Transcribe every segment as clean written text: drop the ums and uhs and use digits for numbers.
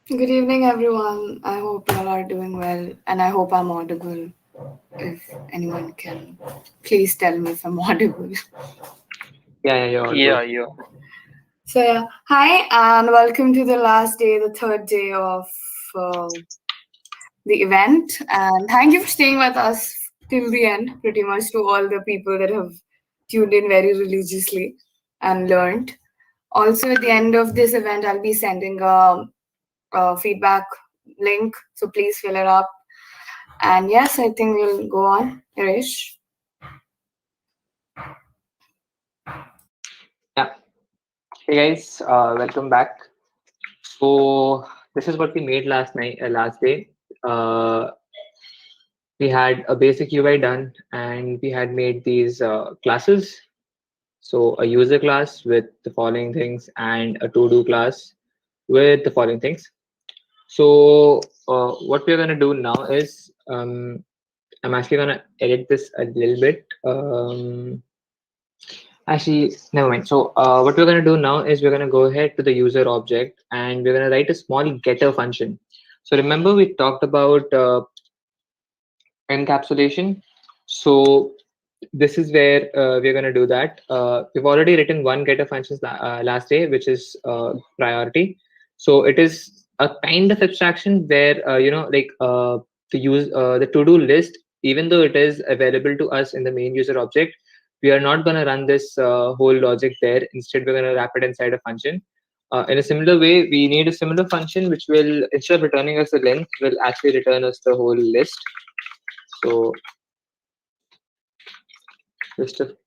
Good evening, everyone. I hope you all are doing well, and I hope I'm audible. If anyone can, please tell me if I'm audible. Yeah, you're all Yeah, good. yeah. So, yeah, hi, and welcome to the last day, the third day of uh, the event. And thank you for staying with us till the end, pretty much to all the people that have tuned in very religiously and learned. Also, at the end of this event, I'll be sending a feedback link, so please fill it up. And yes, I think we'll go on. Irish. Yeah. Hey guys, welcome back. So this is what we made last night, last day. Uh, we had a basic UI done, and we had made these classes. So a user class with the following things, and a to-do class with the following things. So what we're gonna do now is I'm actually gonna edit this a little bit. Actually, never mind. So what we're going to do now is we're going to go ahead to the user object and we're going to write a small getter function. So remember we talked about encapsulation. So this is where we're going to do that. We've already written one getter functions last day, which is priority. So it is a kind of abstraction where to use the to-do list, even though it is available to us in the main user object, we are not going to run this whole logic there. Instead, we're going to wrap it inside a function. In a similar way, we need a similar function which will, instead of returning us the length, will actually return us the whole list. So list of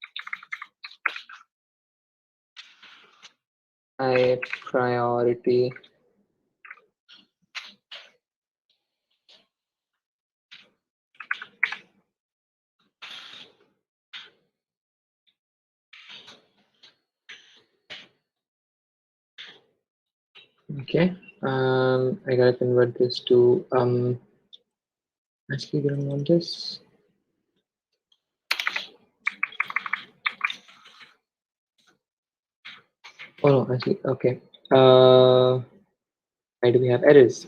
high priority. Okay. I gotta convert this to actually we don't want this. Oh no, actually okay. Why do we have errors?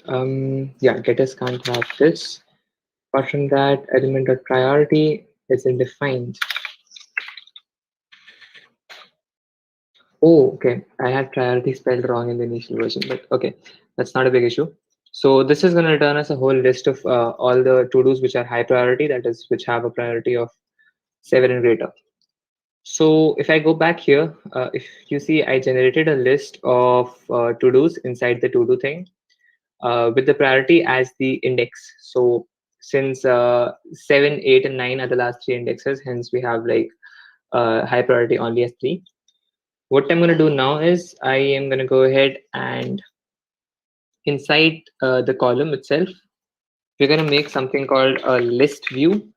Yeah, getters can't have this. Apart from that, element dot priority isn't defined. Oh, okay. I had priority spelled wrong in the initial version, but okay, that's not a big issue. So this is going to return us a whole list of all the to-dos which are high priority, that is, which have a priority of 7 and greater. So if I go back here, if you see, I generated a list of to-dos inside the to-do thing with the priority as the index. So since 7, 8, and 9 are the last three indexes, hence we have like high priority only as 3. What I'm going to do now is I am going to go ahead and inside the column itself, we're going to make something called a list view,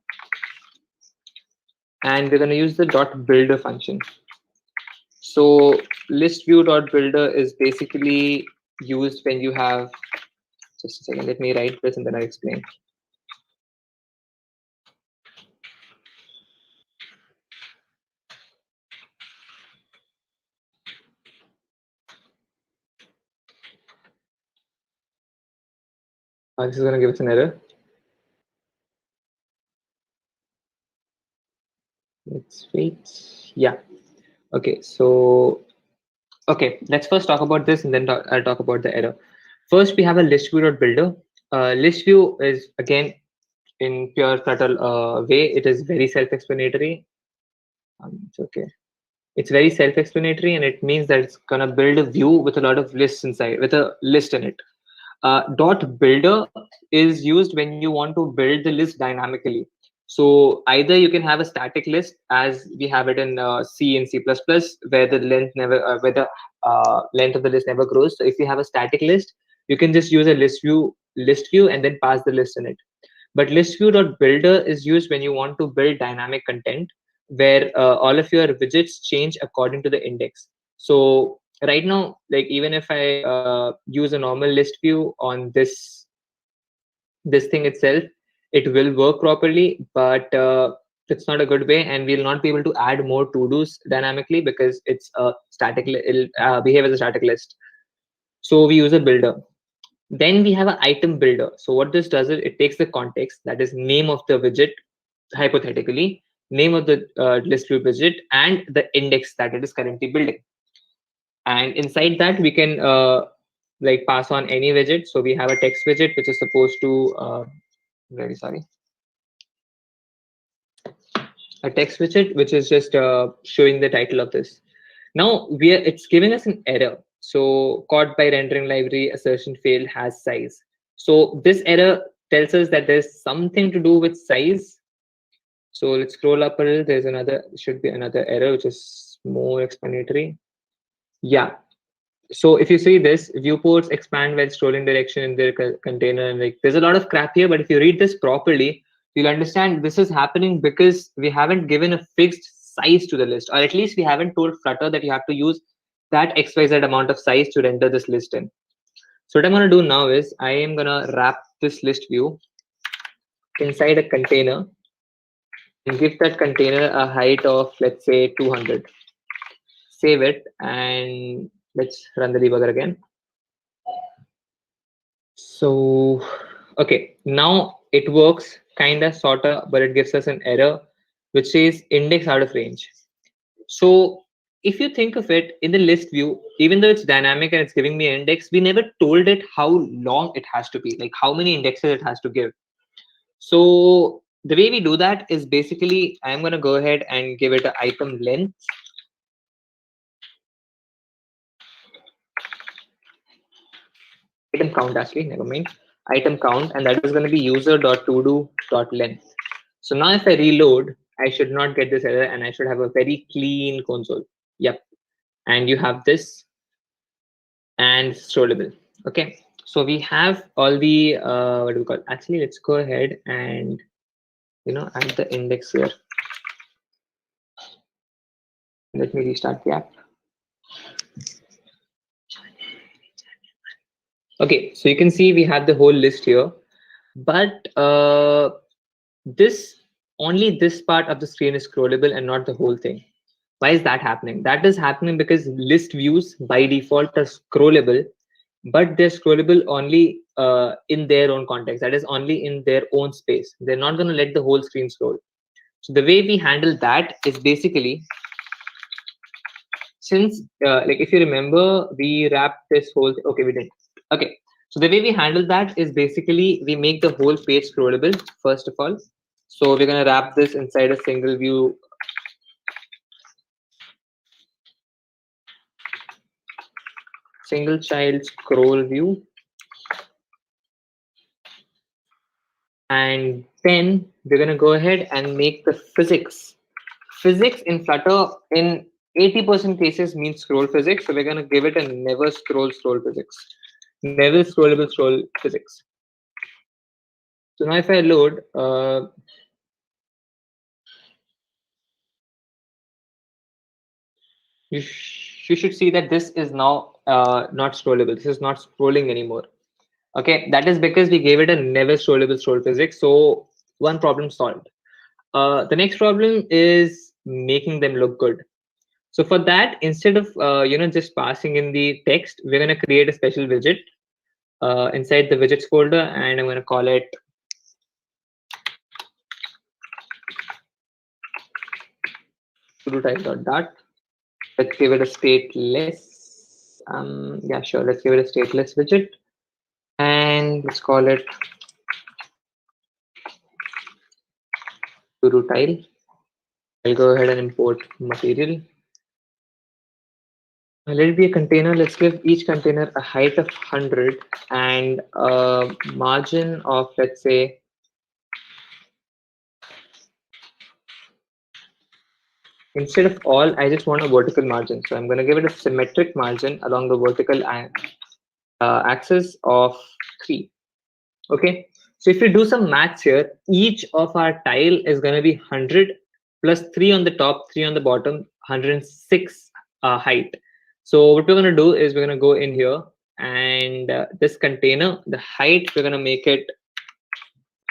and we're going to use the dot builder function. So list view dot builder is basically used when you have, just a second, let me write this and then I'll explain. This is going to give us an error. Let's wait. Yeah. Okay. So, okay, let's first talk about this and then I'll talk about the error. First, we have a list view dot builder. List view is again in pure Flutter way. It is very self-explanatory. It's okay. It's very self-explanatory, and it means that it's gonna build a view with a lot of lists inside, with a list in it. Dot builder is used when you want to build the list dynamically. So either you can have a static list, as we have it in C and C++, where the length never, where the length of the list never grows. So if you have a static list, you can just use a list view, and then pass the list in it. But listview.builder is used when you want to build dynamic content where all of your widgets change according to the index. So right now, like even if I use a normal list view on this thing itself, it will work properly, but it's not a good way, and we'll not be able to add more to-dos dynamically because it's a static. It'll behave as a static list. So we use a builder. Then we have an item builder. So what this does is it takes the context, that is name of the widget, hypothetically, name of the list view widget, and the index that it is currently building. And inside that, we can like pass on any widget. So we have a text widget, which is supposed to, very sorry, a text widget, which is just showing the title of this. Now it's giving us an error. So caught by rendering library, assertion failed, has size. So this error tells us that there's something to do with size. So let's scroll up a little. There's another, should be another error, which is more explanatory. Yeah. So if you see this, viewports expand while scrolling direction in their container, and like there's a lot of crap here, but if you read this properly, you'll understand this is happening because we haven't given a fixed size to the list, or at least we haven't told Flutter that you have to use that XYZ amount of size to render this list in. So what I'm going to do now is I am going to wrap this list view inside a container and give that container a height of, let's say, 200. Save it, and let's run the debugger again. So, okay, now it works kind of, sort of, but it gives us an error which says index out of range. So if you think of it in the list view, even though it's dynamic and it's giving me an index, we never told it how long it has to be, like how many indexes it has to give. So the way we do that is basically, I'm going to go ahead and give it an item length. Item count, actually, never mind. Item count, and that is going to be user.todo.length. So now if I reload, I should not get this error and I should have a very clean console. Yep. And you have this and scrollable. Okay. So we have all the, what do we call it? Actually, let's go ahead and, add the index here. Let me restart the app. Okay. So you can see we have the whole list here, but only this part of the screen is scrollable and not the whole thing. Why is that happening? That is happening because list views by default are scrollable, but they're scrollable only in their own context. That is only in their own space. They're not going to let the whole screen scroll. So the way we handle that is basically, since like if you remember, we wrapped this whole thing. Okay, we didn't. Okay. So the way we handle that is basically we make the whole page scrollable, first of all. So we're going to wrap this inside a single view. Single child scroll view. And then we're going to go ahead and make the physics. Physics in Flutter in 80% cases means scroll physics. So we're going to give it a never scroll physics. Never scrollable scroll physics. So now if I load, you should see that this is now not scrollable. This is not scrolling anymore. Okay, that is because we gave it a never scrollable scroll physics. So one problem solved. The next problem is making them look good. So for that, instead of just passing in the text, we're going to create a special widget inside the widgets folder, and I'm going to call it to-do-type.dart. Let's give it a stateless. Yeah, sure. Let's give it a stateless widget, and let's call it to-do tile. I'll go ahead and import material. Let it be a container. Let's give each container a height of 100 and a margin of, let's say, instead of all, I just want a vertical margin. So I'm going to give it a symmetric margin along the vertical axis of 3. Okay. So if we do some maths here, each of our tile is going to be 100 plus 3 on the top, 3 on the bottom, 106 height. So what we're going to do is we're going to go in here, and this container, the height, we're going to make it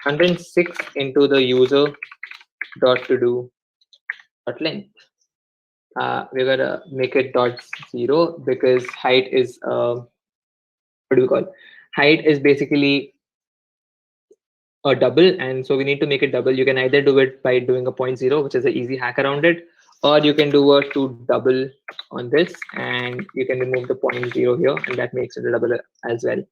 106 into the user dot to do dot length. We're going to make it .0 because height is what do we call? height is basically a double, and so we need to make it double. You can either do it by doing a 0.0, which is an easy hack around it, or you can do a to double on this, and you can remove the 0.0 here, and that makes it a double as well.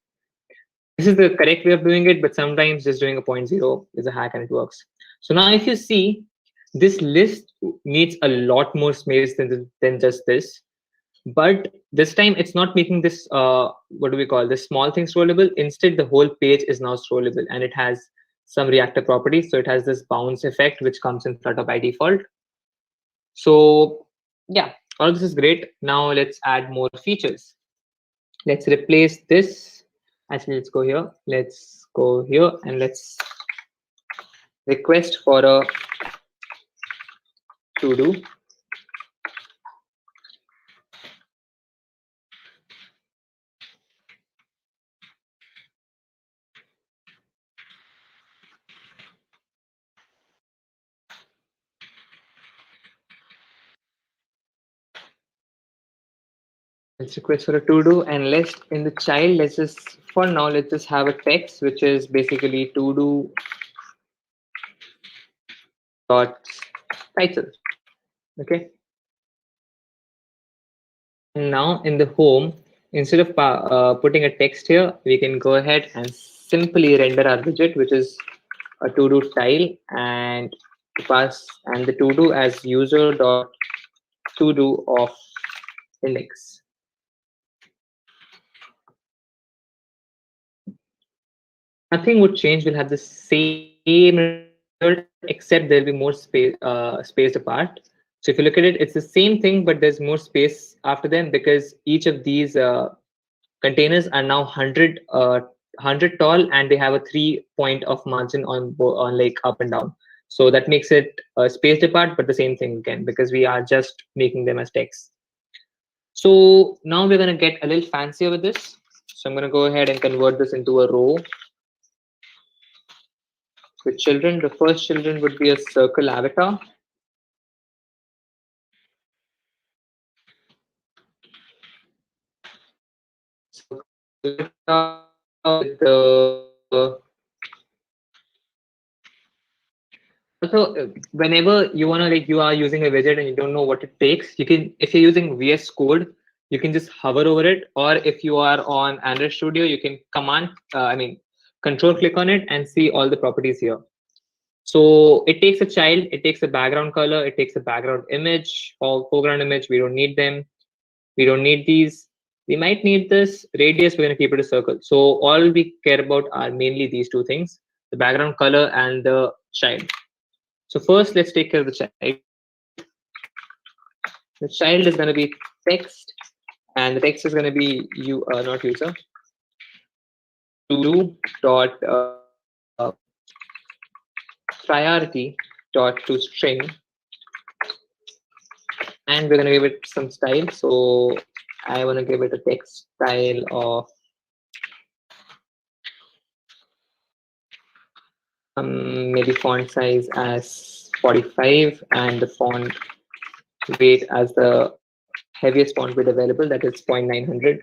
This is the correct way of doing it, but sometimes just doing a 0.0 is a hack and it works. So now if you see, this list needs a lot more space than just this. But this time it's not making this, what do we call this, small thing scrollable. Instead, the whole page is now scrollable, and it has some reactive properties. So it has this bounce effect, which comes in Flutter by default. So yeah, all of this is great. Now let's add more features. Let's replace this. Actually, let's go here. Let's go here and let's request for a to do. Let's request for a to do, and let's in the child, let's just for now let's just have a text which is basically to do dot title. Okay. And now in the home, instead of putting a text here, we can go ahead and simply render our widget, which is a to do tile, and pass and the to do as user dot to do of index. Nothing would change. We'll have the same result, except there'll be more spaced apart. So if you look at it, it's the same thing, but there's more space after them because each of these containers are now 100 tall, and they have a 3-point of margin on like up and down. So that makes it spaced apart, but the same thing again because we are just making them as text. So now we're going to get a little fancier with this. So I'm going to go ahead and convert this into a row with children. The first children would be a circle avatar. So with the also, whenever you want to like you are using a widget and you don't know what it takes, you can, if you're using VS Code, you can just hover over it, or if you are on Android Studio, you can control click on it and see all the properties here. So it takes a child, it takes a background color, it takes a background image or foreground image. We don't need them. We don't need these. We might need this radius. We're going to keep it a circle. So all we care about are mainly these two things: the background color and the child. So first, let's take care of the child. The child is going to be text, and the text is going to be not user. To dot priority dot to string, and we're going to give it some style. So I want to give it a text style of maybe font size as 45, and the font weight as the heaviest font weight available, that is 0.900.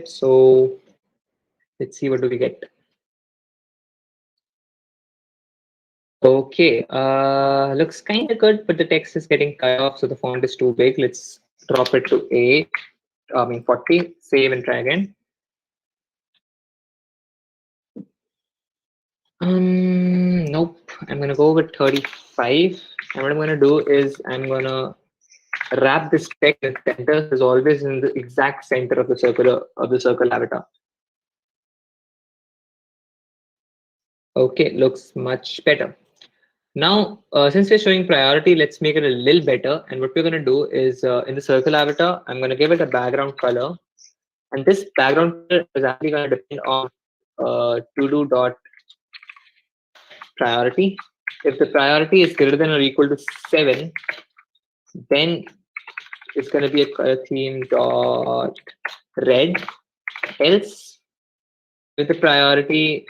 So let's see, what do we get? Okay, looks kind of good, but the text is getting cut off, so the font is too big. Let's drop it to 40, save and try again. Nope, I'm gonna go with 35. And what I'm gonna do is I'm gonna wrap this text in the center, is always in the exact center of the circle avatar. Okay, looks much better. Now, since we're showing priority, let's make it a little better. And what we're going to do is in the circle avatar, I'm going to give it a background color. And this background color is actually going to depend on to-do dot priority. If the priority is greater than or equal to 7, then it's going to be a color theme dot red. Else, with the priority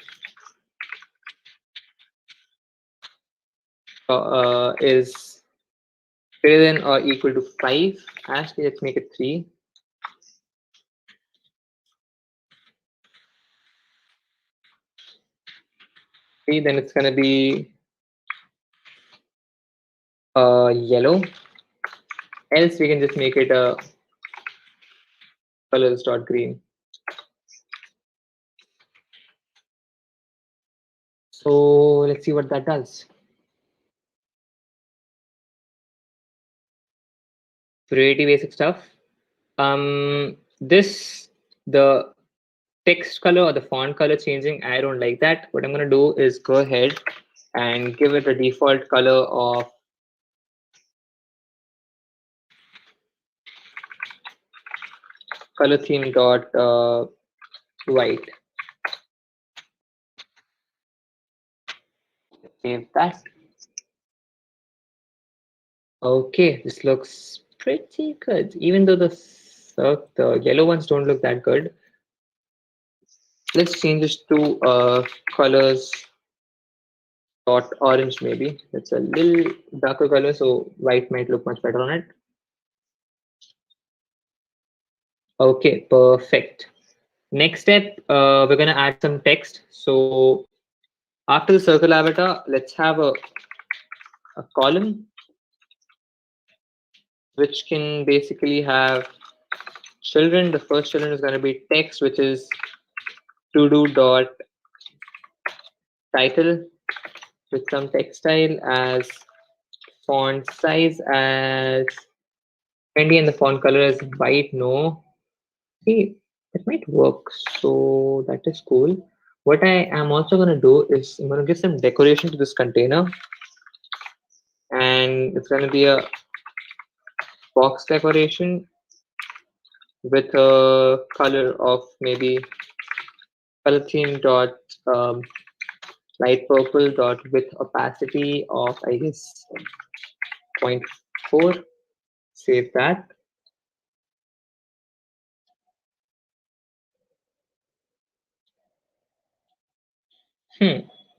is greater than or equal to 5. Actually, let's make it 3. Then it's going to be yellow. Else we can just make it a colors dot green. So let's see what that does. Pretty basic stuff. The text color or the font color changing, I don't like that. What I'm going to do is go ahead and give it a default color of color theme dot white. Save that. Okay, this looks pretty good, even though the yellow ones don't look that good. Let's change this to colors dot orange maybe. It's a little darker color, so white might look much better on it. Okay, perfect. Next step, we're gonna add some text. So after the circle avatar, let's have a column which can basically have children. The first children is gonna be text, which is to do dot title with some text style as font size as 20 and the font color is white. No, see, it might work. So that is cool. What I am also going to do is I'm going to give some decoration to this container, and it's going to be a box decoration with a color of maybe color theme dot light purple dot with opacity of I guess 0.4. Save that.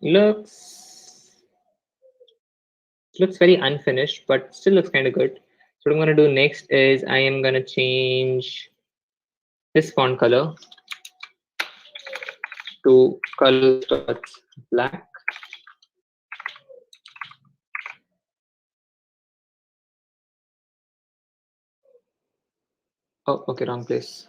Looks very unfinished, but still looks kind of good. So what I'm going to do next is I am going to change this font color to colors dot black. Oh, okay, wrong place.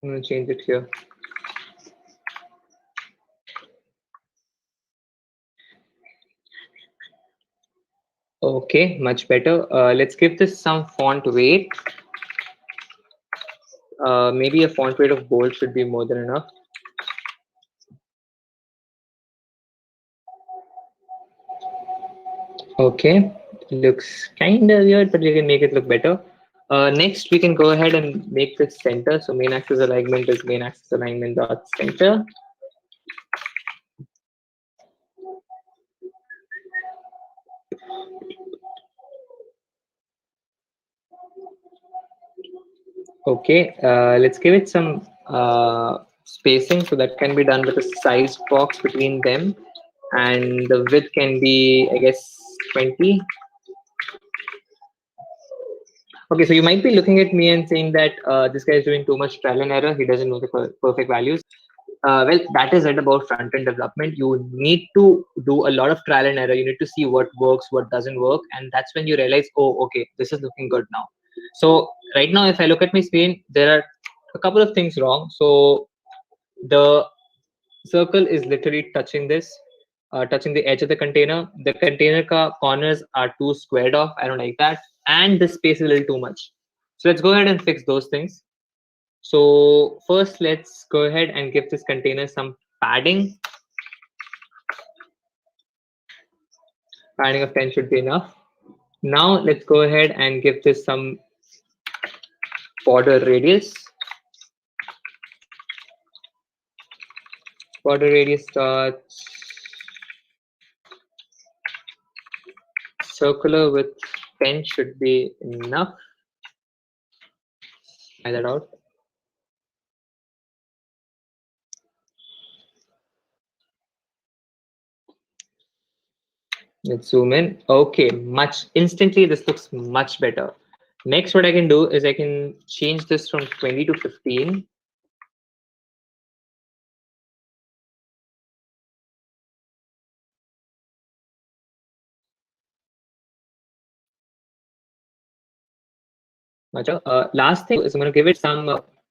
I'm going to change it here. Okay, much better. Let's give this some font weight. Maybe a font weight of bold should be more than enough. Okay, looks kind of weird, but we can make it look better. Next, we can go ahead and make this center. So main axis alignment is main axis alignment dot center. Okay, let's give it some spacing. So that can be done with a size box between them, and the width can be, I guess, 20. Okay, so you might be looking at me and saying that this guy is doing too much trial and error. He doesn't know the perfect values. Well, that is it about front-end development. You need to do a lot of trial and error. You need to see what works, what doesn't work, and that's when you realize, oh, okay, this is looking good now. So right now, if I look at my screen, there are a couple of things wrong. So the circle is literally touching this, touching the edge of the container. The container corners are too squared off. I don't like that, and the space is a little too much. So let's go ahead and fix those things. So first, let's go ahead and give this container some padding. Padding of 10 should be enough. Now let's go ahead and give this some border radius. Border radius starts circular with 10 should be enough. Try that out. Let's zoom in. Okay, much instantly this looks much better. Next, what I can do is I can change this from 20 to 15. Last thing is I'm going to give it some,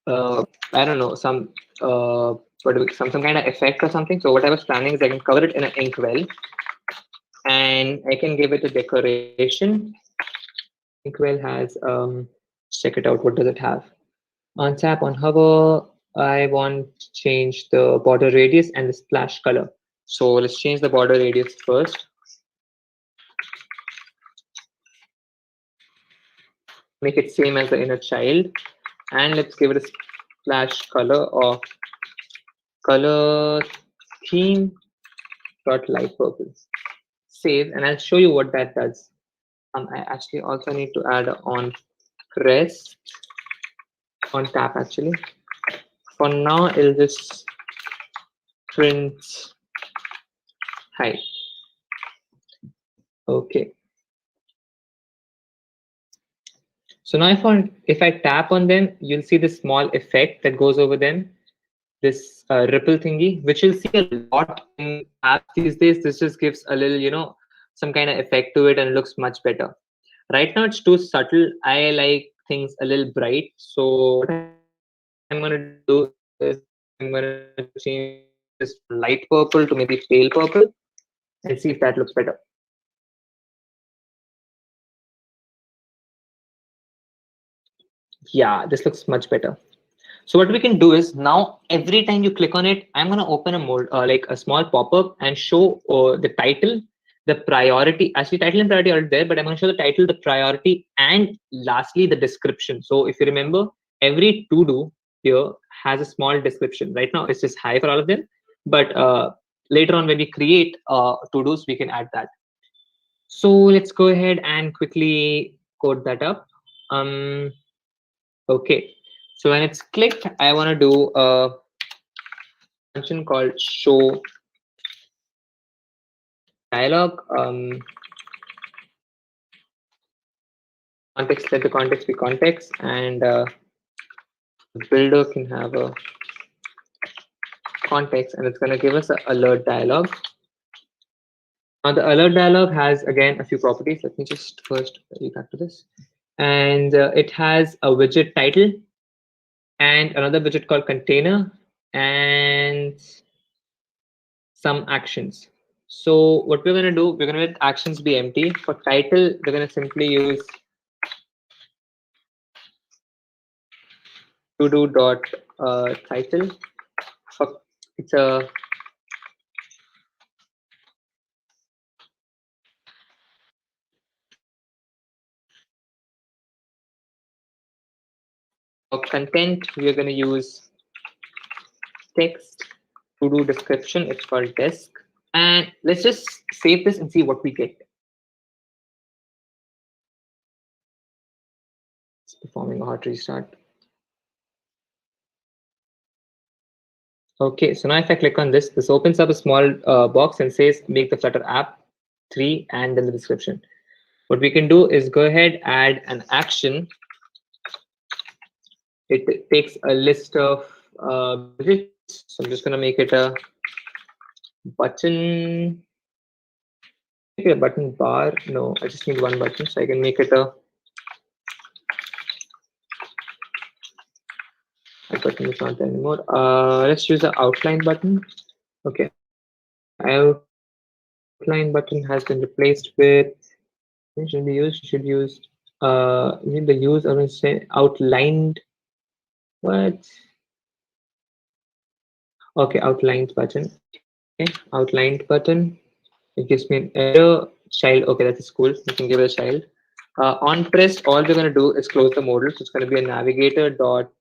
I don't know, some, some kind of effect or something. So what I was planning is I can cover it in an inkwell, and I can give it a decoration. Inkwell has, check it out. What does it have? On tap, on hover, I want to change the border radius and the splash color. So let's change the border radius first. Make it same as the inner child, and let's give it a splash color of color theme dot light purple. Save, and I'll show you what that does. I actually also need to add on press on tap actually. For now, it'll just print hi. Okay. So now if I tap on them, you'll see this small effect that goes over them, this ripple thingy, which you'll see a lot in apps these days. This just gives a little, some kind of effect to it and it looks much better. Right now it's too subtle. I like things a little bright. So what I'm going to do is I'm going to change this from light purple to maybe pale purple and see if that looks better. Yeah, this looks much better. So what we can do is now every time you click on it, I'm going to open a mode, like a small pop-up and show the title, the priority. Actually, title and priority are there, but I'm going to show the title, the priority, and lastly, the description. So if you remember, every to-do here has a small description. Right now, it's just hi for all of them. But later on, when we create to-dos, we can add that. So let's go ahead and quickly code that up. Okay, so when it's clicked, I want to do a function called show dialog. Context, let the context be context, and the builder can have a context, and it's going to give us an alert dialog. Now the alert dialog has again a few properties. Let me just first get back to this, and it has a widget title and another widget called container and some actions. So what we're going to do, we're going to let actions be empty. For title, we're going to simply use to do dot title. For, it's a for content, we're going to use text. To do description, it's called desk. And let's just save this and see what we get. It's performing a hot restart. Okay, so now if I click on this, this opens up a small box and says make the Flutter app 3 and then the description. What we can do is go ahead, add an action. It takes a list of widgets. So I'm just going to make it a button. Make it a button bar. No, I just need one button. So I can make it a button is not there anymore. Let's use the outline button. Okay, outline button has been replaced with should be used. Should use need the use. I would say outlined. What? Okay, outlined button. Okay, outlined button. It gives me an error. Child. Okay, that's cool. We can give it a child. On press, all we're going to do is close the modal. So it's going to be a navigator dot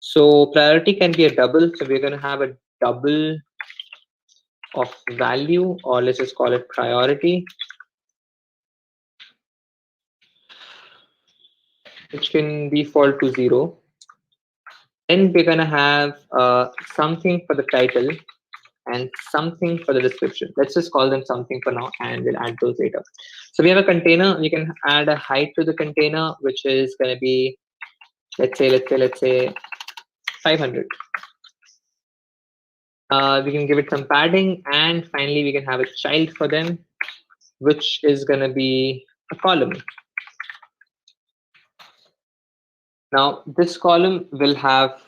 So priority can be a double. So we're going to have a double of value, or let's just call it priority, which can default to 0. Then we're going to have something for the title and something for the description. Let's just call them something for now, and we'll add those later. So we have a container. We can add a height to the container, which is going to be, let's say 500. We can give it some padding, and finally we can have a child for them, which is going to be a column. Now this column will have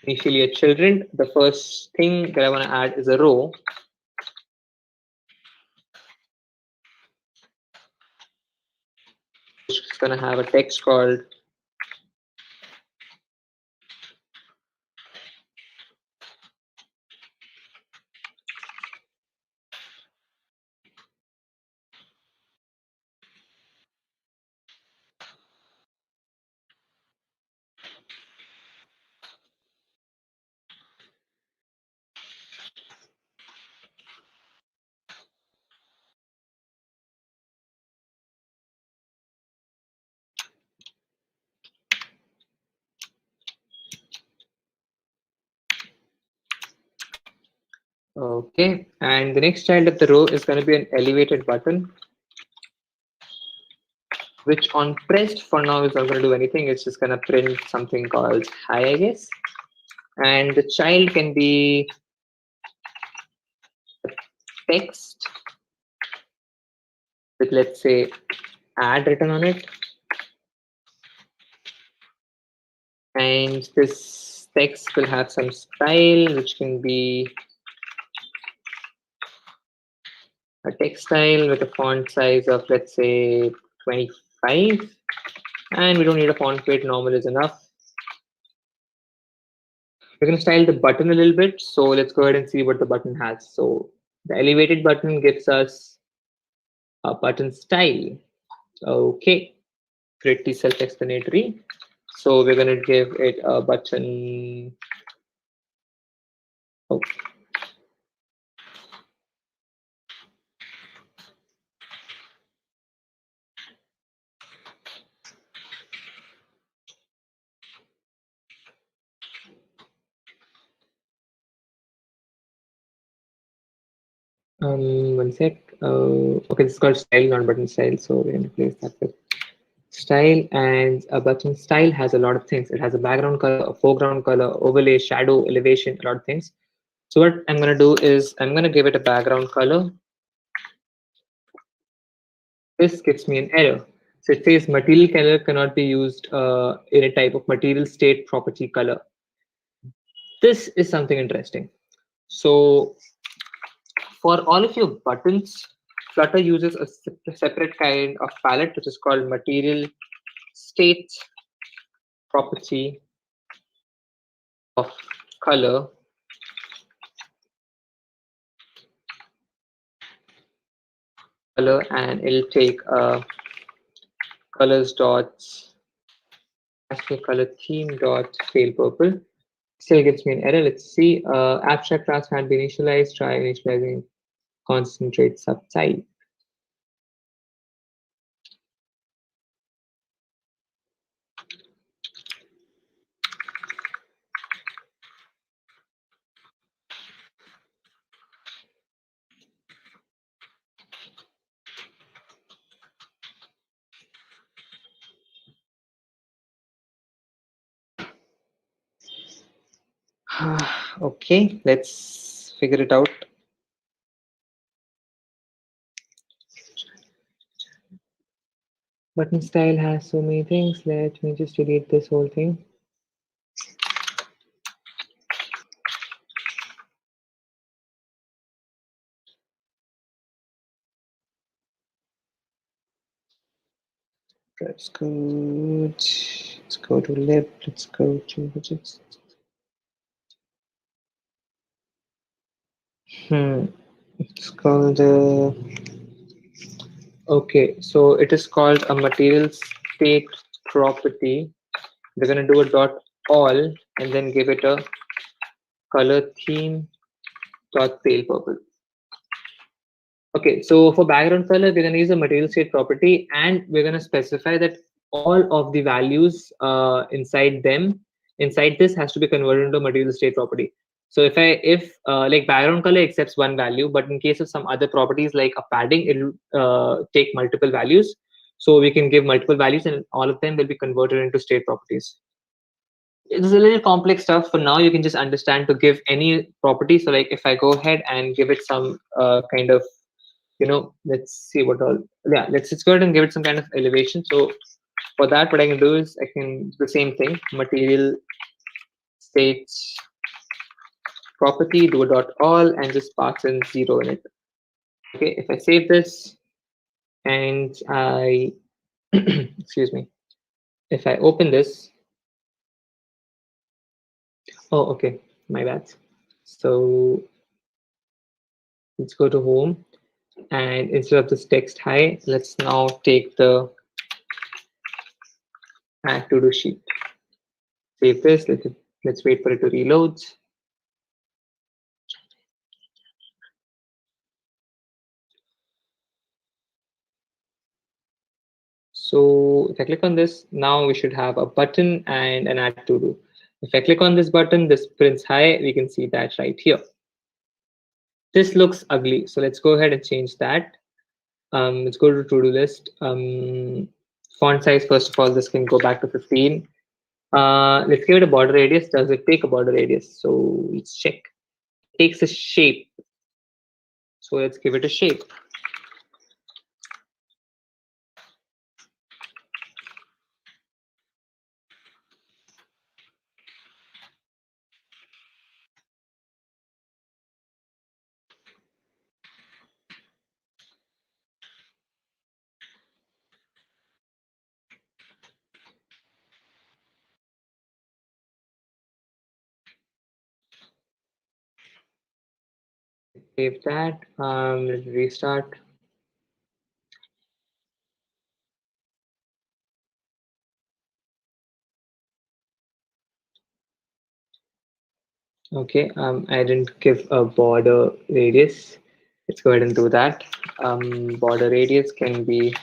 initially a children. The first thing that I want to add is a row, which is going to have a text called okay, and the next child of the row is going to be an elevated button, which on pressed for now is not going to do anything. It's just going to print something called hi, I guess. And the child can be text with, let's say, add written on it. And this text will have some style, which can be a text style with a font size of, let's say, 25. And we don't need a font weight, normal is enough. We're going to style the button a little bit. So let's go ahead and see what the button has. So the elevated button gives us a button style. Okay, pretty self-explanatory. So we're going to give it a button. Oh. One sec. Okay, this is called style, not button style. So we're going to place that with style. And a button style has a lot of things. It has a background color, a foreground color, overlay, shadow, elevation, a lot of things. So what I'm going to do is I'm going to give it a background color. This gives me an error. So it says material color cannot be used in a type of material state property color. This is something interesting. So for all of your buttons, Flutter uses a separate kind of palette, which is called material state property of color. And it'll take colors dots actually color theme dot fail purple. Still gives me an error. Let's see. Abstract class can't be initialized. Try initializing concentrate subtype. Okay, let's figure it out. Button style has so many things. Let me just delete this whole thing. That's good. Let's go to lib. Let's go to widgets. It's called okay, so it is called a material state property. We're going to do a dot all and then give it a color theme dot pale purple. Okay, so for background color, we're going to use a material state property, and we're going to specify that all of the values inside this has to be converted into a material state property. So if like background color accepts one value, but in case of some other properties like a padding, it'll take multiple values. So we can give multiple values, and all of them will be converted into state properties. It's a little complex stuff. For now, you can just understand to give any property. So like if I go ahead and give it some kind of, let's see what all, yeah, let's just go ahead and give it some kind of elevation. So for that, what I can do is I can do the same thing, material states property, do a dot all, and just pass in 0 in it. Okay, if I save this and I, excuse me, if I open this, oh, okay, my bad. So let's go to home, and instead of this text hi, let's now take the add to do sheet. Save this. Let's wait for it to reload. So if I click on this, now we should have a button and an add to do. If I click on this button, this prints hi. We can see that right here. This looks ugly, so let's go ahead and change that. Let's go to to-do list. Font size, first of all, this can go back to 15. Let's give it a border radius. Does it take a border radius? So let's check. It takes a shape. So let's give it a shape. Save that. Let's restart. Okay, I didn't give a border radius. Let's go ahead and do that. Border radius can be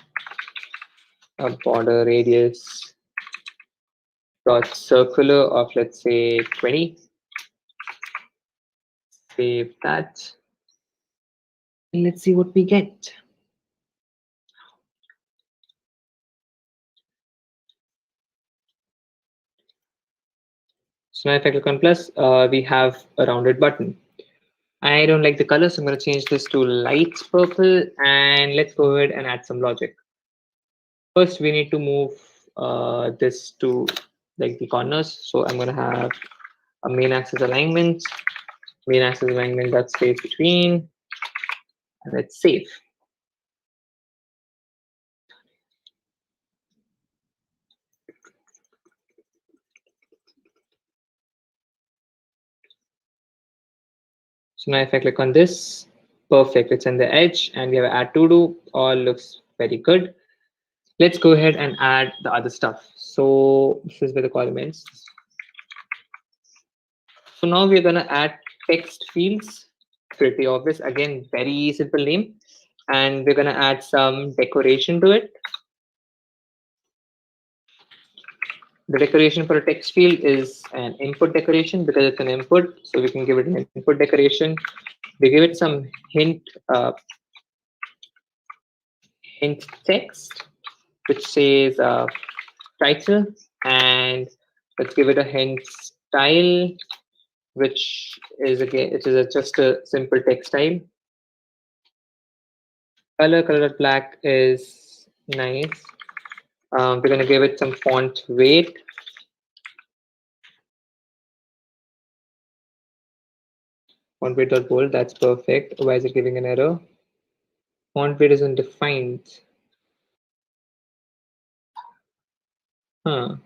a border radius dot circular of, let's say, 20. Save that. And let's see what we get. So now if I click on plus, we have a rounded button. I don't like the color, so I'm going to change this to light purple, and let's go ahead and add some logic. First, we need to move this to like the corners. So I'm going to have a main axis alignment, that space between, and let's save. So now if I click on this, perfect, it's in the edge, and we have add to do, all looks very good. Let's go ahead and add the other stuff. So this is where the column ends. So now we're going to add text fields. Pretty obvious. Again, very simple name. And we're going to add some decoration to it. The decoration for a text field is an input decoration because it's an input. So we can give it an input decoration. We give it some hint text, which says title, and let's give it a hint style, which is just a simple text style. Color black is nice. We're going to give it some font weight. Font weight dot bold, that's perfect. Why is it giving an error? Font weight isn't defined. Huh.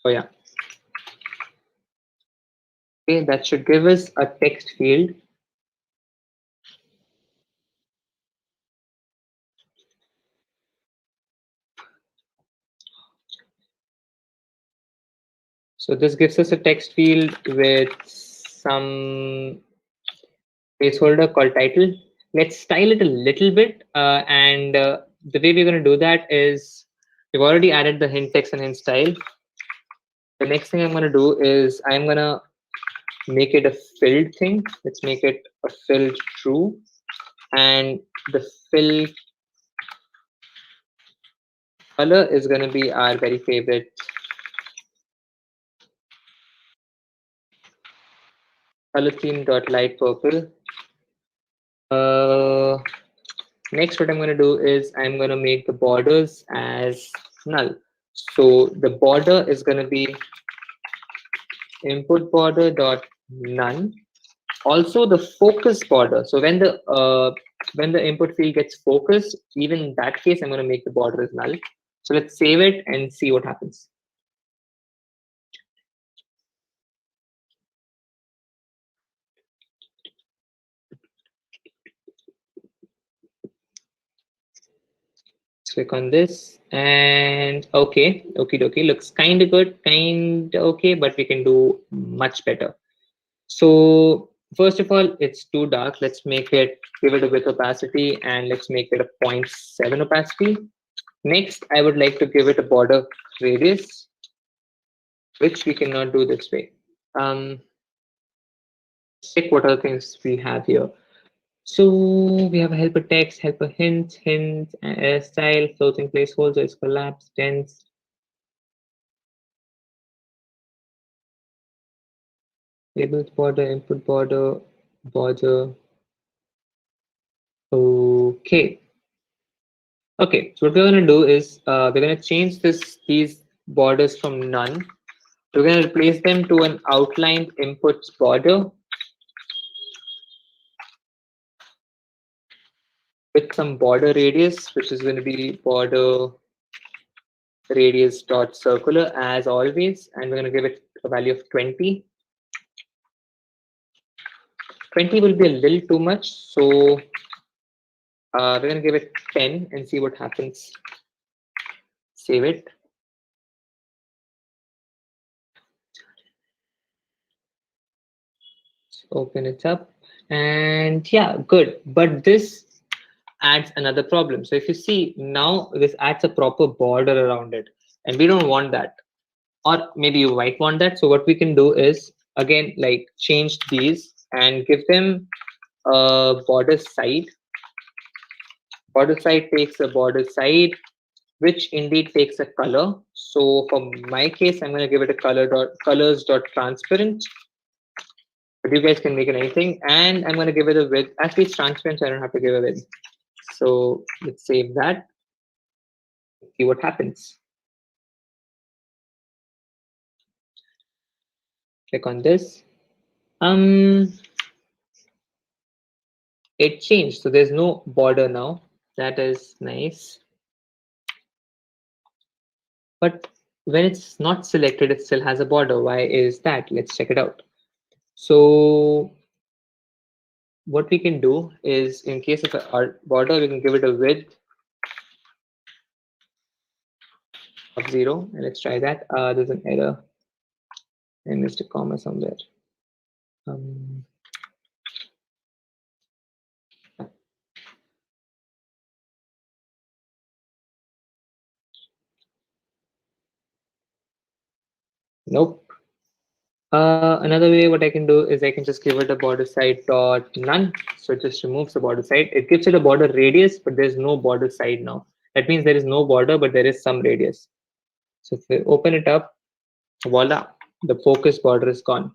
Oh yeah. Okay, that should give us a text field. So this gives us a text field with some placeholder called title. Let's style it a little bit. And the way we're going to do that is we've already added the hint text and hint style. The next thing I'm going to do is I'm going to make it a filled thing. Let's make it a filled true. And the fill color is going to be our very favorite color theme dot light purple. Next, what I'm going to do is I'm going to make the borders as null. So the border is going to be input border dot none. Also the focus border. So when the input field gets focused, even in that case, I'm going to make the border as null. So let's save it and see what happens. Click on this and okay, okie dokie, looks kind of good, kind of okay, but we can do much better. So first of all, it's too dark. Let's make it, give it a width opacity, and let's make it a 0.7 opacity. Next, I would like to give it a border radius, which we cannot do this way. Check what other things we have here. So we have a helper text, helper hint, style, floating placeholders, collapse, dense. Labels border, input border, border. Okay. Okay, so what we're going to do is we're going to change these borders from none. We're going to replace them to an outlined inputs border with some border radius, which is going to be border radius dot circular as always, and we're going to give it a value of 20. 20 will be a little too much, so we're going to give it 10 and see what happens. Save it. Open it up, and yeah, good. But this adds another problem. So if you see now, this adds a proper border around it, and we don't want that. Or maybe you might want that. So what we can do is again, like change these and give them a border side. Border side takes a border side, which indeed takes a color. So for my case, I'm going to give it a colors dot transparent. But you guys can make it anything, and I'm going to give it a width. Actually, it's transparent, so I don't have to give a width. So let's save that. See what happens. Click on this. It changed, so there's no border now. That is nice. But when it's not selected, it still has a border. Why is that? Let's check it out. So what we can do is, in case of a border, we can give it a width of 0. And let's try that. There's an error. I missed a comma somewhere. Nope. Another way what I can do is I can just give it a border side dot none. So it just removes the border side. It gives it a border radius, but there's no border side now. That means there is no border, but there is some radius. So if we open it up, voila, the focus border is gone.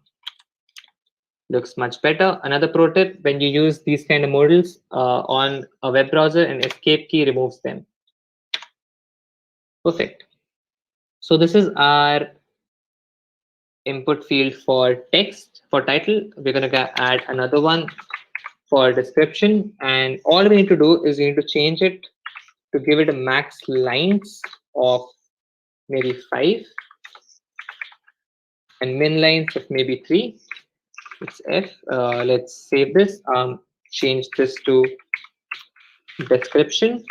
Looks much better. Another pro tip, when you use these kind of modals on a web browser, an escape key removes them. Perfect. So this is our input field for text. For title, we're going to add another one for description, and all we need to do is we need to change it to give it a max lines of maybe 5 and min lines of maybe 3. It's F. Let's save this. Change this to description,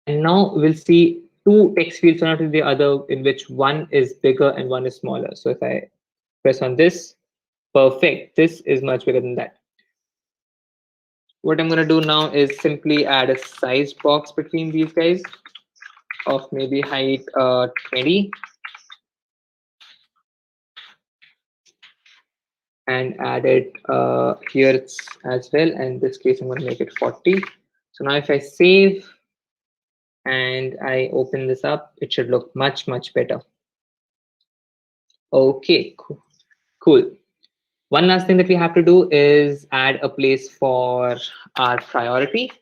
and now we'll see two text fields one after the other, in which one is bigger and one is smaller. So if I press on this, perfect. This is much bigger than that. What I'm going to do now is simply add a size box between these guys of maybe height 20, and add it here as well. And in this case, I'm going to make it 40. So now if I save and I open this up, it should look much, much better. Okay, cool. One last thing that we have to do is add a place for our priority.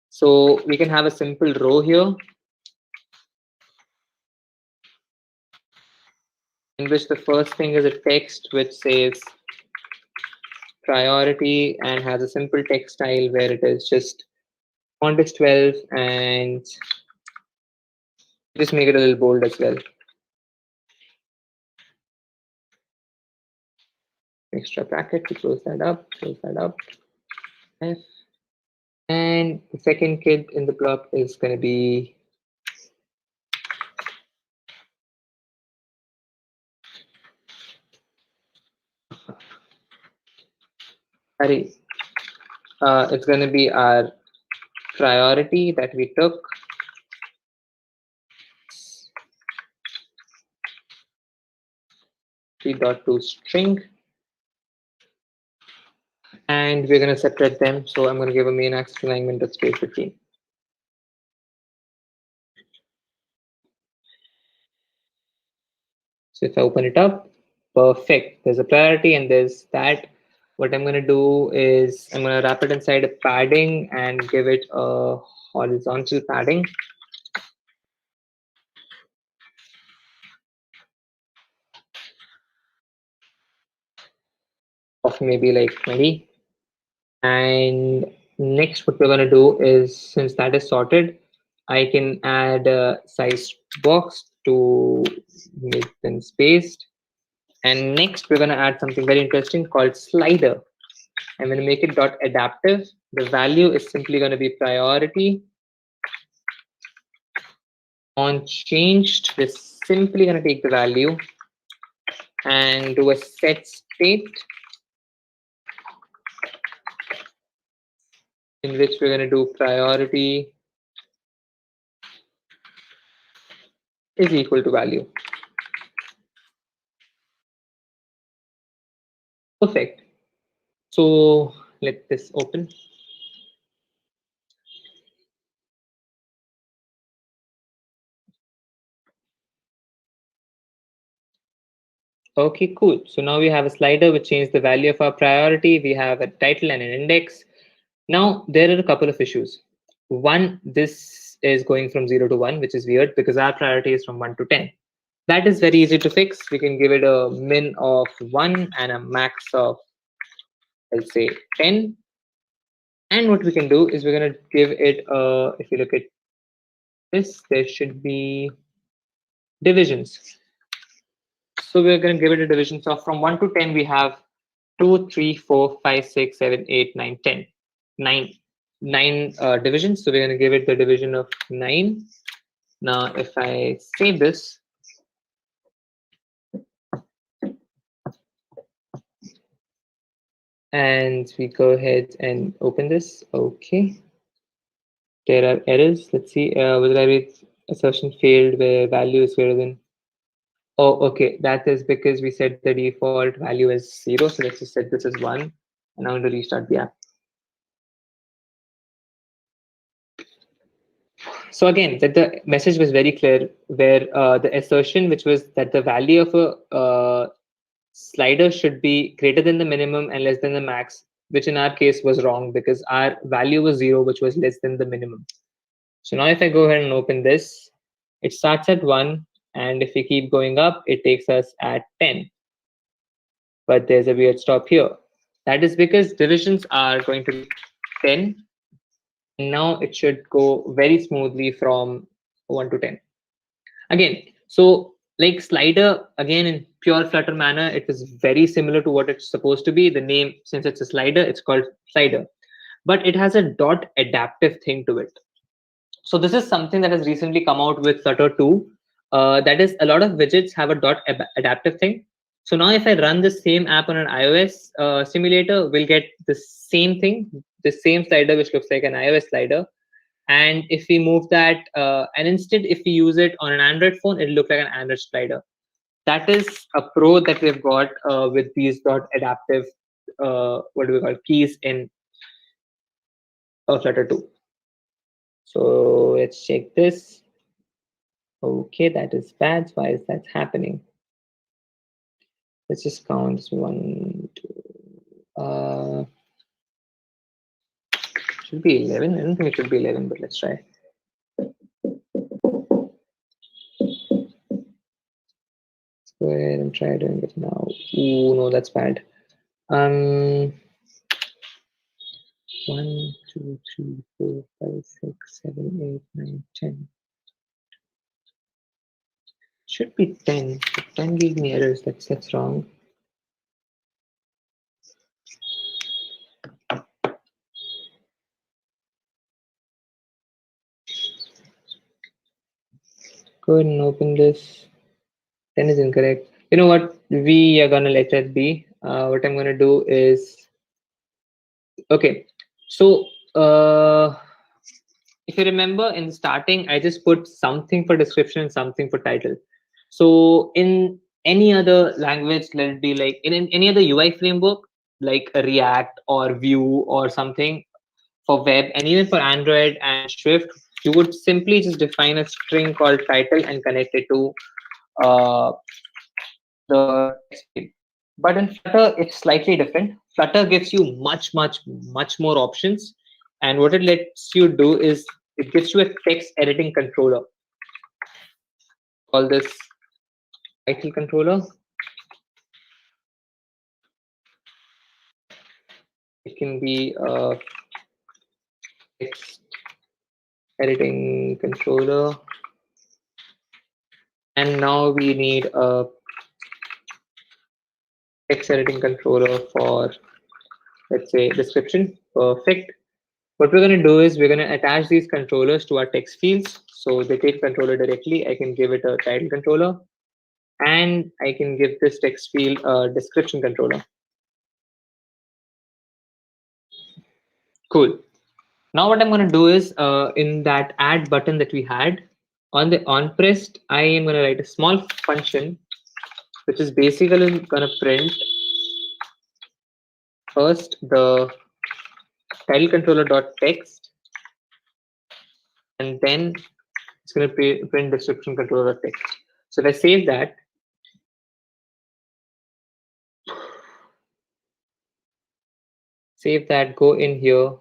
So we can have a simple row here in which the first thing is a text which says priority and has a simple text style where it is just font is 12 and just make it a little bold as well. Extra bracket to close that up, F. And the second kid in the block is going to be it's going to be our priority that we took. .to string, and we're going to separate them. So I'm going to give a main axis alignment of space between. So if I open it up, perfect. There's a priority and there's that. What I'm going to do is I'm going to wrap it inside a padding and give it a horizontal padding. Of maybe like 20. And next, what we're going to do is, since that is sorted, I can add a size box to make them spaced. And next, we're going to add something very interesting called slider. I'm going to make it .adaptive. The value is simply going to be priority. On changed, we're simply going to take the value and do a set state in which we're going to do priority is equal to value. Perfect. So let this open. Okay, cool. So now we have a slider which changes the value of our priority. We have a title and an index. Now there are a couple of issues. One, this is going from 0 to 1, which is weird because our priority is from 1 to 10. That is very easy to fix. We can give it a min of 1 and a max of, let's say, 10. And what we can do is we're going to give it, if you look at this, there should be divisions. So we're going to give it a division. So from 1 to 10, we have 2, 3, 4, 5, 6, 7, 8, 9, 10. 9 divisions. So we're going to give it the division of 9. Now, if I save this, and we go ahead and open this, okay. There are errors. Let's see. Whether I read assertion failed where value is greater than. Oh, okay. That is because we set the default value as 0. So let's just set this as 1. And I'm going to restart the app. So again, that the message was very clear where the assertion, which was that the value of a slider should be greater than the minimum and less than the max, which in our case was wrong because our value was 0, which was less than the minimum. So now if I go ahead and open this, it starts at 1. And if we keep going up, it takes us at 10. But there's a weird stop here. That is because divisions are going to be 10. Now it should go very smoothly from 1 to 10. Again, so like slider, again, in pure Flutter manner, it is very similar to what it's supposed to be. The name, since it's a slider, it's called slider. But it has a .adaptive thing to it. So this is something that has recently come out with Flutter 2. That is, a lot of widgets have a adaptive thing. So now if I run the same app on an iOS simulator, we'll get the same thing, the same slider, which looks like an iOS slider. And if we move that, and instead, if we use it on an Android phone, it'll look like an Android slider. That is a pro that we've got with these adaptive, what do we call, keys in Flutter 2. So let's check this. Okay, that is bad. Why is that happening? Let's just count 1, 2. Should be 11. I don't think it should be 11, but let's try. Let's go ahead and try doing it now. Ooh, no, that's bad. 1, 2, 3, 4, 5, 6, 7, 8, 9, 10. Should be 10. 10 gave me errors. That's wrong. Go ahead and open this. 10 is incorrect. You know what? We are gonna let that be. What I'm gonna do is, okay. So if you remember in the starting, I just put something for description and something for title. So in any other language, let it be like in any other UI framework, like a React or Vue or something for web, and even for Android and Swift, you would simply just define a string called title and connect it to the text field. But in Flutter, it's slightly different. Flutter gives you much more options. And what it lets you do is it gives you a text editing controller. Call this title controller. It can be a text editing controller. And now we need a text editing controller for, let's say, description. Perfect. What we're going to do is we're going to attach these controllers to our text fields. So they take controller directly. I can give it a title controller, and I can give this text field a description controller. Cool. Now what I'm going to do is in that add button that we had on the on pressed, I am going to write a small function, which is basically going to print first the title controller dot text, and then it's going to print description controller dot text. So if I save that, go in here,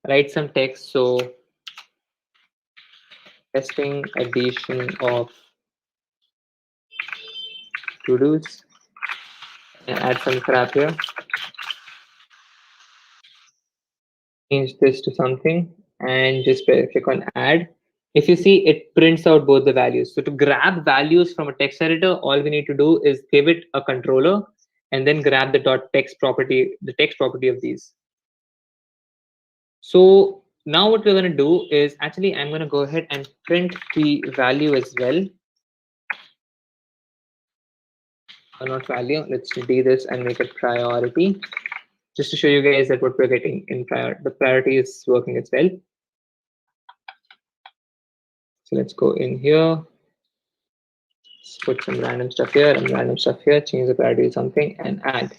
write some text. So testing addition of to-dos, and add some crap here. Change this to something and just click on add. If you see, it prints out both the values. So to grab values from a text editor, all we need to do is give it a controller and then grab the .text property, the text property of these. So now what we're going to do is, actually, I'm going to go ahead and print the value as well. Or not value. Let's do this and make it priority, just to show you guys that what we're getting in the priority is working as well. So let's go in here, let's put some random stuff here and random stuff here, change the priority to something and add.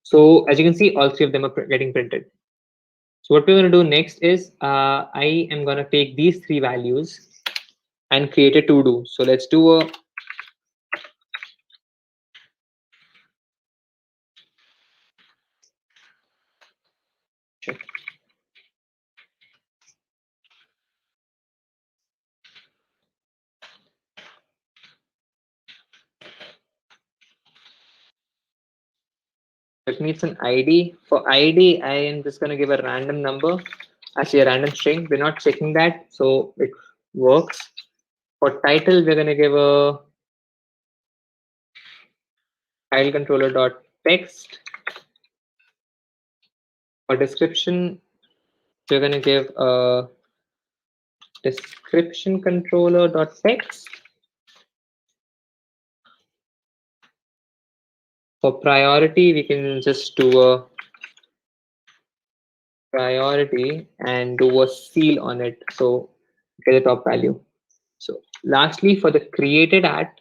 So as you can see, all three of them are getting printed. So what we're going to do next is I am going to take these three values and create a to-do. So let's do a check. It needs an ID. For ID, I am just going to give a random number, actually a random string. We're not checking that, so it works. For title, we're going to give a title controller dot text. For description, we're going to give a description controller dot text. For priority, we can just do a priority and do a seal on it. So get the top value. So lastly, for the created at,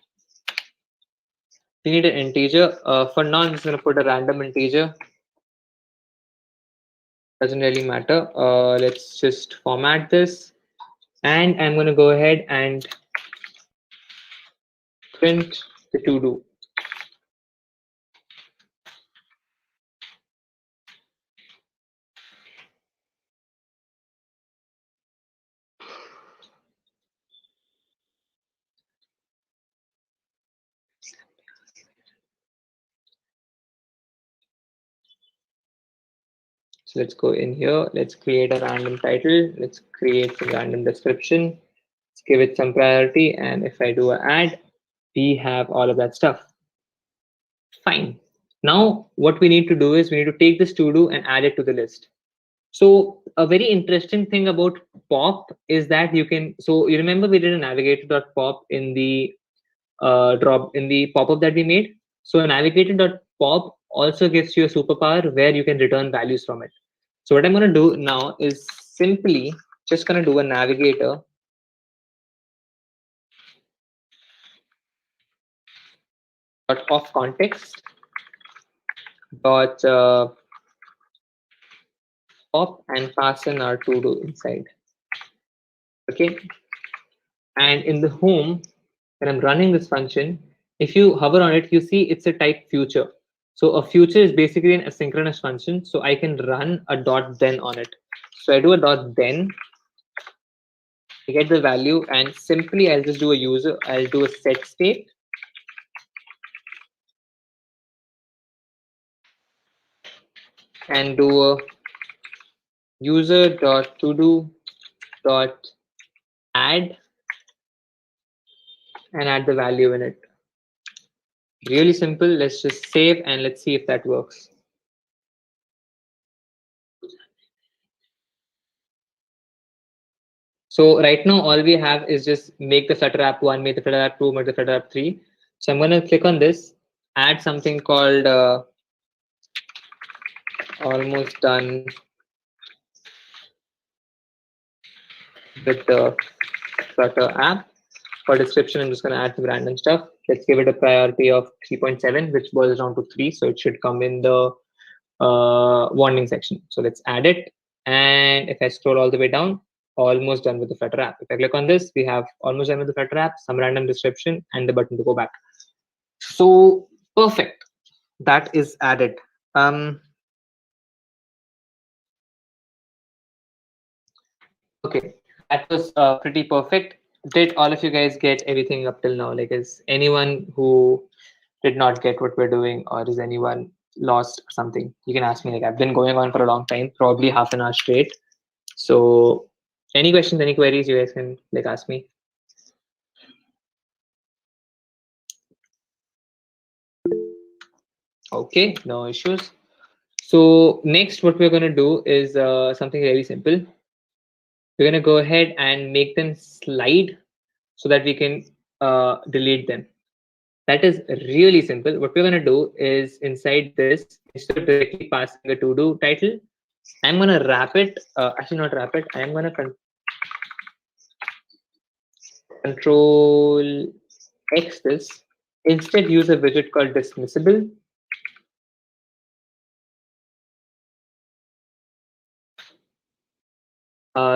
we need an integer. For now, I'm just going to put a random integer. Doesn't really matter. Let's just format this. And I'm going to go ahead and print the to do. So let's go in here. Let's create a random title. Let's create some random description. Let's give it some priority. And if I do an add, we have all of that stuff. Fine. Now, what we need to do is we need to take this to do and add it to the list. So a very interesting thing about pop is that you can, so you remember we did a navigator.pop in the drop in the pop-up that we made. So navigator.pop also gives you a superpower where you can return values from it. So what I'm going to do now is simply just going to do a navigator dot of context dot pop and pass in our to do inside. Okay, and in the home, when I'm running this function, if you hover on it, you see it's a type future. So a future is basically an asynchronous function. So I can run a dot then on it. So I do a dot then, I get the value, and simply I'll just do a user, I'll do a set state. And do a user dot to do dot add and add the value in it. Really simple. Let's just save and let's see if that works. So right now, all we have is just make the Flutter app 1, make the Flutter app 2, make the Flutter app 3. So I'm going to click on this, add something called almost done with the Flutter app. For description, I'm just going to add some random stuff. Let's give it a priority of 3.7, which boils down to 3. So it should come in the warning section. So let's add it. And if I scroll all the way down, almost done with the Flutter app. If I click on this, we have almost done with the Flutter app, some random description, and the button to go back. So perfect. That is added. Okay, that was pretty perfect. Did all of you guys get everything up till now? Like, is anyone who did not get what we're doing, or is anyone lost or something? You can ask me. Like, I've been going on for a long time, probably half an hour straight. So any questions, any queries, you guys can like ask me. Okay, no issues. So next, what we're going to do is something very simple. We're going to go ahead and make them slide so that we can delete them. That is really simple. What we're going to do is inside this, instead of directly passing a to-do title, I'm going to wrap it, actually not wrap it, I'm going to control X this. Instead, use a widget called Dismissible.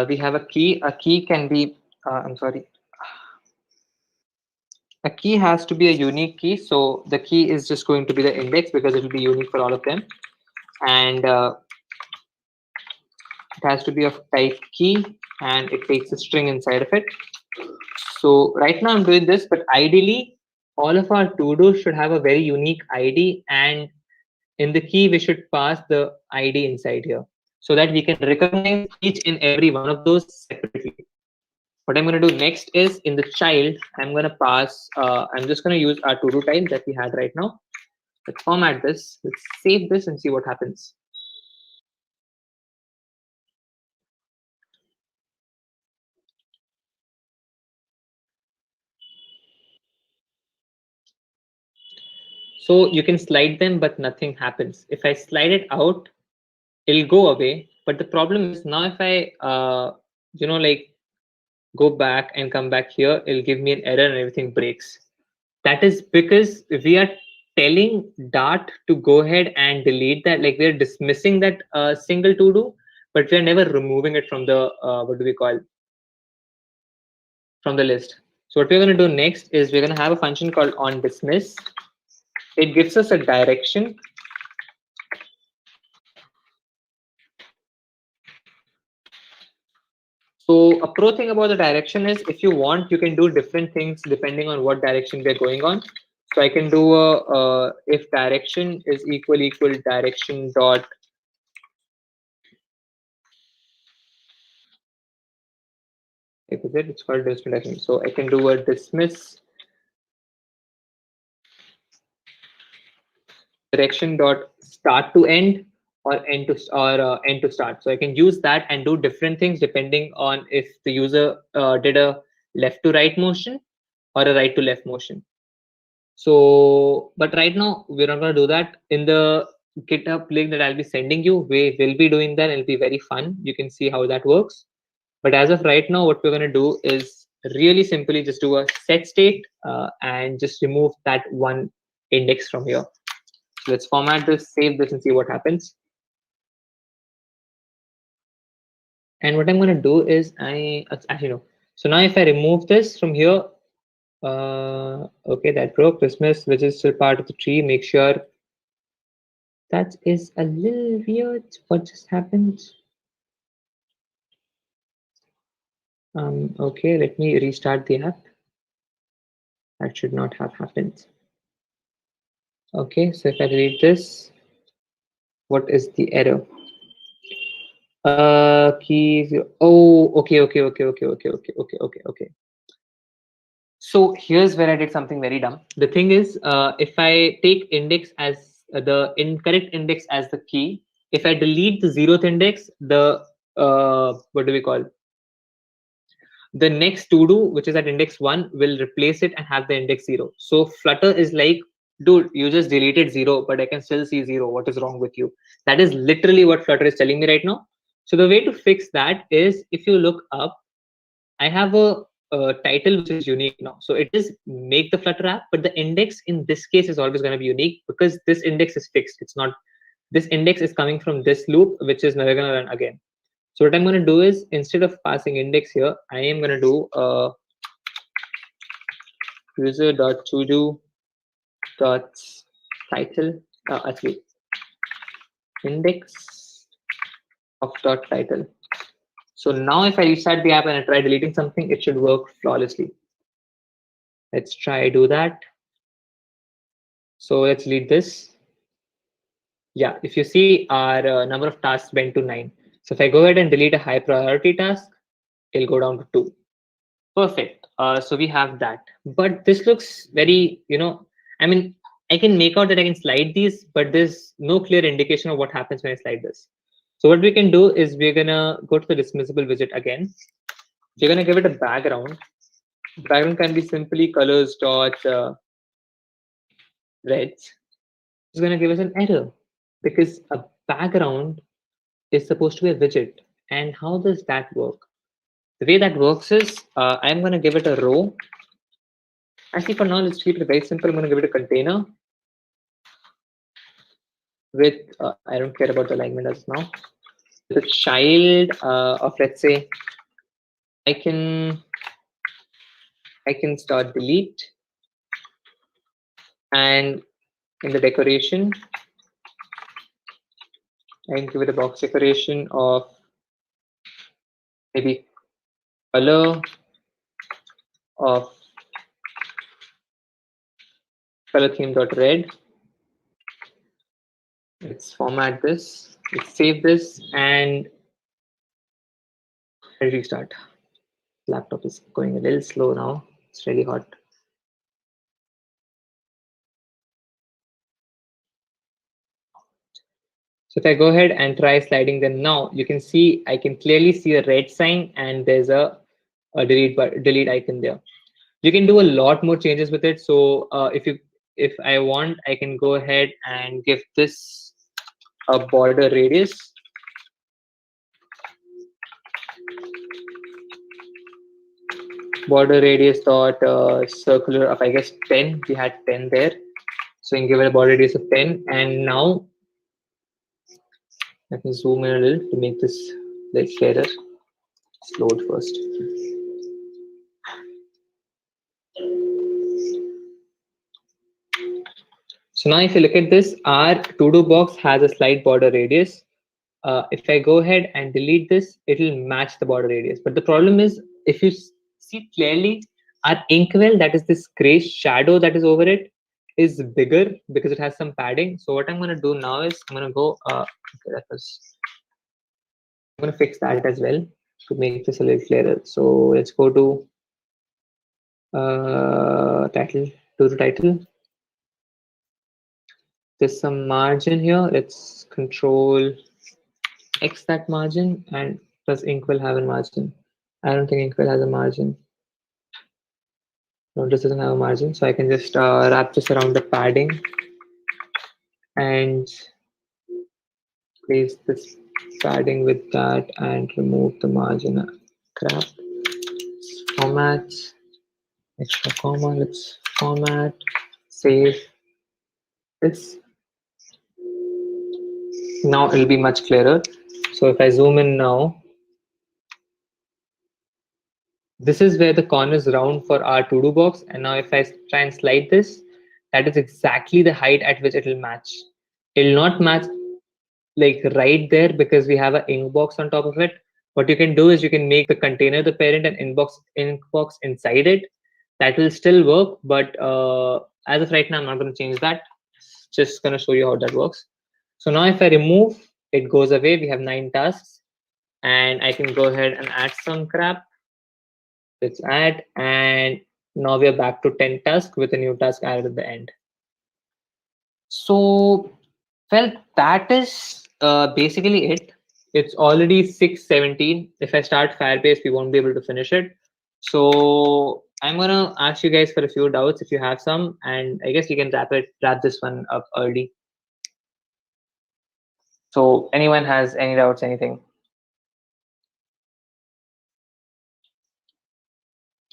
We have a key. A key can be, I'm sorry. A key has to be a unique key. So the key is just going to be the index because it will be unique for all of them. And it has to be of type key, and it takes a string inside of it. So right now I'm doing this, but ideally all of our to-dos should have a very unique ID, and in the key we should pass the ID inside here so that we can recognize each and every one of those separately. What I'm going to do next is in the child, I'm going to pass, I'm just going to use our to-do time that we had right now. Let's format this, let's save this and see what happens. So you can slide them, but nothing happens. If I slide it out, it'll go away. But the problem is now if I, like go back and come back here, it'll give me an error and everything breaks. That is because we are telling Dart to go ahead and delete that. Like we're dismissing that single to do, but we're never removing it from the, what do we call, from the list. So what we're going to do next is we're going to have a function called onDismiss. It gives us a direction. So a pro thing about the direction is if you want, you can do different things depending on what direction we're going on. So I can do a if direction is equal direction dot it's called dismiss. So I can do a dismiss direction dot start to end or end to start. So I can use that and do different things depending on if the user did a left to right motion or a right to left motion. So, but right now we're not going to do that. In the GitHub link that I'll be sending you, we will be doing that. It'll be very fun. You can see how that works. But as of right now, what we're going to do is really simply just do a set state and just remove that one index from here. So let's format this, save this, and see what happens. And what I'm going to do is actually no. So now if I remove this from here, okay, that broke. Dismiss, which is still part of the tree. Make sure that is a little weird. What just happened? Okay, let me restart the app. That should not have happened. Okay, so if I delete this, what is the error? Keys. Oh, okay. So here's where I did something very dumb. The thing is, if I take index as the incorrect index as the key, if I delete the 0th index, the what do we call? The next to do, which is at index 1, will replace it and have the index 0. So Flutter is like, dude, you just deleted 0, but I can still see 0. What is wrong with you? That is literally what Flutter is telling me right now. So the way to fix that is if you look up, I have a title which is unique now. So it is make the Flutter app, but the index in this case is always going to be unique because this index is fixed. It's not, this index is coming from this loop, which is never going to run again. So what I'm going to do is instead of passing index here, I am going to do user.todo.title actually index of dot title. So now if I restart the app and I try deleting something, it should work flawlessly. Let's try do that. So let's delete this. Yeah, if you see our number of tasks went to 9. So if I go ahead and delete a high priority task, it'll go down to 2. Perfect. So we have that. But this looks very, I mean, I can make out that I can slide these, but there's no clear indication of what happens when I slide this. So what we can do is we're going to go to the dismissible widget again. We're going to give it a background. The background can be simply colors dot reds. It's going to give us an error because a background is supposed to be a widget. And how does that work? The way that works is I'm going to give it a row. Actually, for now, let's keep it very simple. I'm going to give it a container with, I don't care about the alignment as now, with a child of, let's say, I can start delete, and in the decoration, I can give it a box decoration of maybe color of color theme dot red. Let's format this. Let's save this and restart. Laptop is going a little slow now. It's really hot. So if I go ahead and try sliding them now, you can see I can clearly see a red sign and there's a delete icon there. You can do a lot more changes with it. So if you if I want, I can go ahead and give this a border radius. Border radius dot circular of, I guess, 10. We had 10 there. So you can give it a border radius of 10. And now let me zoom in a little to make this a little clearer. Let's load first. So now if you look at this, our to-do box has a slight border radius. If I go ahead and delete this, it will match the border radius. But the problem is, if you see clearly, our inkwell, that is this gray shadow that is over it, is bigger because it has some padding. So what I'm going to do now is I'm going to go, okay, I'm going to fix that as well to make this a little clearer. So let's go to title, to the title. There's some margin here. Let's control X that margin, and does inkwell have a margin? I don't think inkwell has a margin. No, this doesn't have a margin, so I can just wrap this around the padding and place this padding with that and remove the margin. Crap. Format, extra comma, let's format, save this. Now it'll be much clearer. So if I zoom in now, this is where the corner is round for our to-do box. And now if I try and slide this, that is exactly the height at which it will match. It will not match like right there because we have an inbox on top of it. What you can do is you can make the container the parent and inbox inside it. That will still work, but as of right now, I'm not going to change that. Just going to show you how that works. So now if I remove, it goes away. We have 9 tasks, and I can go ahead and add some crap. Let's add, and now we are back to 10 tasks with a new task added at the end. So, well, that is basically it. It's already 6:17. If I start Firebase, we won't be able to finish it. So I'm gonna ask you guys for a few doubts if you have some, and I guess you can wrap this one up early. So anyone has any doubts, anything?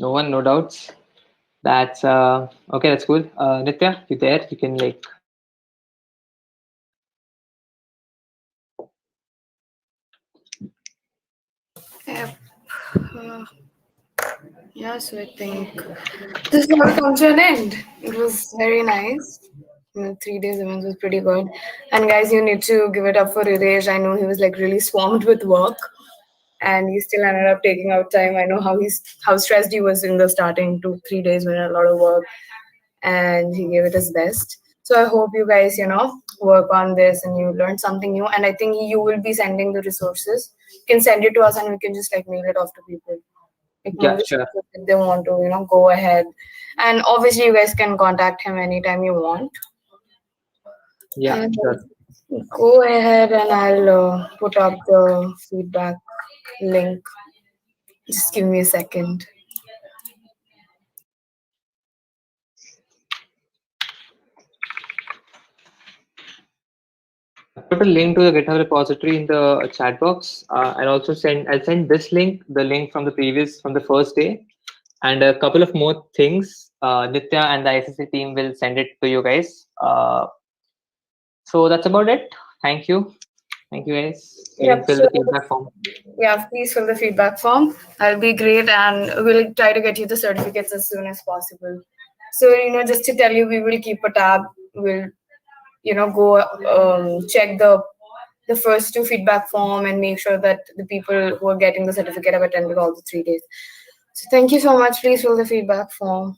No one, no doubts. That's okay. That's cool. Nitya, you there? You can like. Yep. Yeah, so I think this will come to an end. It was very nice. 3 days event was pretty good. And guys, you need to give it up for Iresh. I know he was like really swamped with work, and he still ended up taking out time. I know how stressed he was in the starting 2-3 days when a lot of work, and he gave it his best. So I hope you guys, work on this and you learn something new. And I think you will be sending the resources. You can send it to us and we can just like mail it off to people. Like, Yeah, sure. if they want to, go ahead. And obviously you guys can contact him anytime you want. Yeah, And sure. go ahead and I'll put up the feedback link. Just give me a second. Put a link to the GitHub repository in the chat box. I'll send this link, the link from the first day, and a couple of more things. Nitya and the ICC team will send it to you guys. So that's about it. Thank you guys. You can fill the feedback form. Yeah, please fill the feedback form. That'll be great, and we'll try to get you the certificates as soon as possible. So, just to tell you, we will keep a tab. We'll, go check the first 2 feedback form and make sure that the people who are getting the certificate have attended all the 3 days. So thank you so much. Please fill the feedback form.